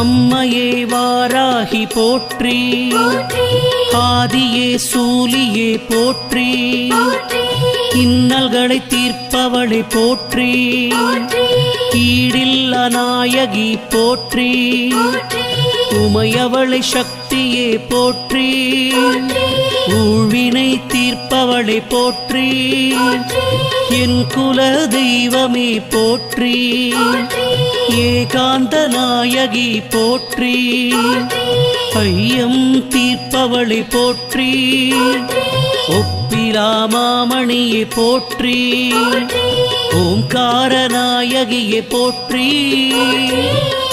அம்மையே வாராகி போற்றி, ஆதியே சூலியே போற்றி, இன்னல்களை தீர்ப்பவளை போற்றி, கீழில்ல நாயகி போற்றி, உமையவளை சக்தியே போற்றி, ஊழ்வினை தீர்ப்பவளை போற்றி, என் குல தெய்வமே போற்றி, ஏகாந்த நாயகி போற்றி, ஐயம் தீர்ப்பவளை போற்றி, ஒப்பிலாமாமணியை போற்றி, ஓம்கார நாயகியை போற்றி,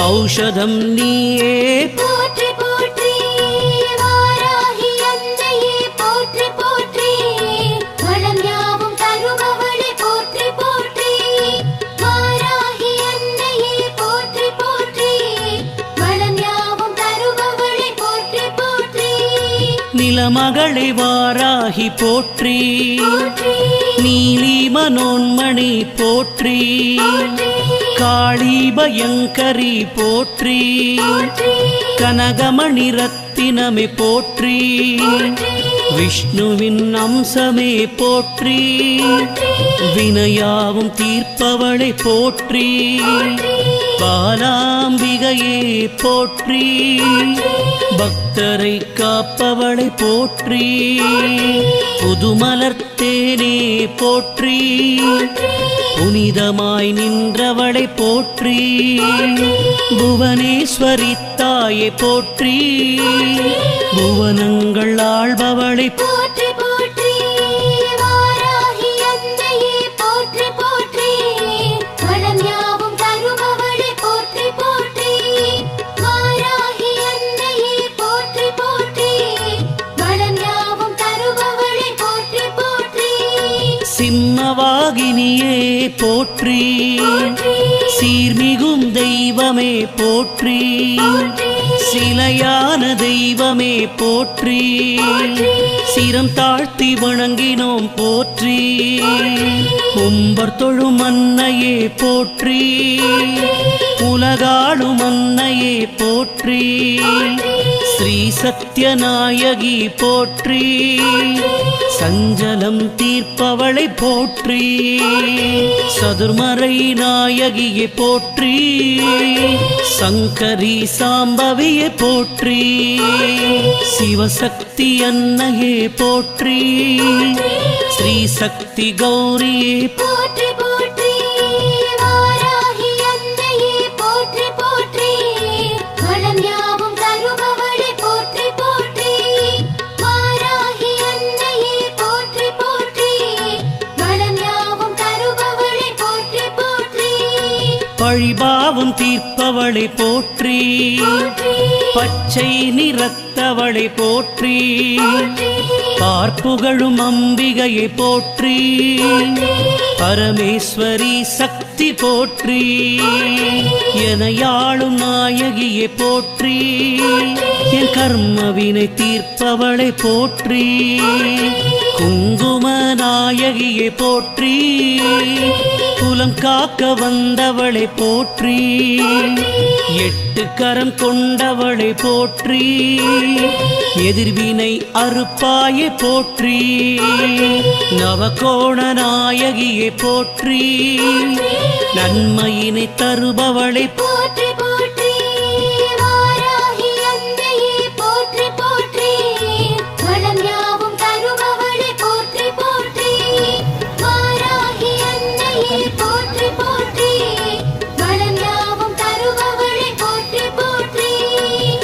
ஔஷதம் நீயே போற்றி போற்றி, வாராகி அன்னையே போற்றி போற்றி, வளம் யாவும் தருபவளே போற்றி போற்றி, வாராகி அன்னையே போற்றி போற்றி, வளம் யாவும் தருபவளே போற்றி போற்றி, நிலமகளை வாராகி போற்றி, நீலி மனோன்மணி போற்றி, காளி பயங்கரி போற்றி, கனகமணி ரத்தினமே போற்றி, விஷ்ணுவின் அம்சமே போற்றி, வினையாவும் தீர்ப்பவளை போற்றி, பாலாம்பிகையே போற்றி, பக்தரை காப்பவளை போற்றி, புதுமலர்த்தேனே போற்றி, புனிதமாய் நின்றவளை போற்றி, புவனேஸ்வரி தாயை போற்றி, புவனங்கள் ஆள்பவளை போற்றி போற்றி, வாராகி அன்னையே போற்றி போற்றி, வளம் யாவும் தருபவளே போற்றி போற்றி, வாராகி அன்னையே போற்றி போற்றி, வளம் யாவும் தருபவளே போற்றி போற்றி, சிம்மவாகினியே போற்றி, சீர்மிகும் தெய்வமே போற்றி, சிலையான தெய்வமே போற்றி, சிரம் தாழ்த்தி வணங்கினோம் போற்றி, கும்பர் தொழும் அன்னையே போற்றி, உலகாளும் அன்னையே போற்றி, ஸ்ரீ சத்யநாயகி போற்றி, சஞ்சலம் தீர்ப்பவளை போற்றி, சதுர்மறை நாயகியை போற்றி, சங்கரி சாம்பவியை போற்றி, சிவசக்தி அன்னையே போற்றி, ஸ்ரீ சக்தி கௌரியே போற்றி போற்றி, வாராகி அன்னையே போற்றி போற்றி, வளம் யாவும் தருபவளே போற்றி போற்றி, வாராகி அன்னையே போற்றி போற்றி, வளம் யாவும் தருபவளே போற்றி போற்றி, பழிபாவம் தீர்ப்பவளை போற்றி, பச்சை நிறத்தவளை போற்றி, பார்ப்புகழும் அம்பிகையை போற்றி, பரமேஸ்வரி சக்தி போற்றி, எனையாளும் நாயகியை போற்றி, என் கர்மவினை தீர்ப்பவளை போற்றி, குங்கும நாயகியை போற்றி, குலம் காக்க வந்தவளை போற்றி, எட்டு கரம் கொண்டவளை போற்றி, எதிர்வினை அறுப்பாயை போற்றி, நவகோண நாயகியை போற்றி, நன்மையினை தருபவளை போற்றி போற்றி, வாராகி அன்னையே போற்றி போற்றி, வளம் யாவும் தருபவளே போற்றி போற்றி, வாராகி அன்னையே போற்றி போற்றி, வளம் யாவும் தருபவளே போற்றி போற்றி,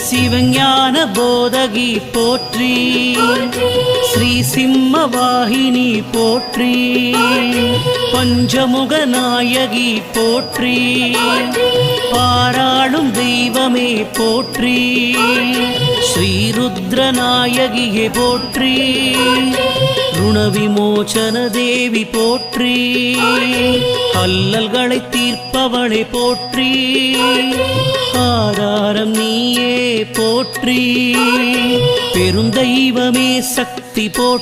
சிவஞான போதகி போற்றி, ஸ்ரீ சிம்மவாகினி போற்றி, பஞ்சமுக நாயகி போற்றி, பாராளும் தெய்வமே போற்றி, ஸ்ரீருத்ர நாயகியை போற்றி, ருணவிமோச்சன தேவி போற்றி, அல்லல்களை தீர்ப்பவளை போற்றி, ஆதாரம் நீயே போற்றி, பெருந்தெய்வமே சக்தி போற்றி.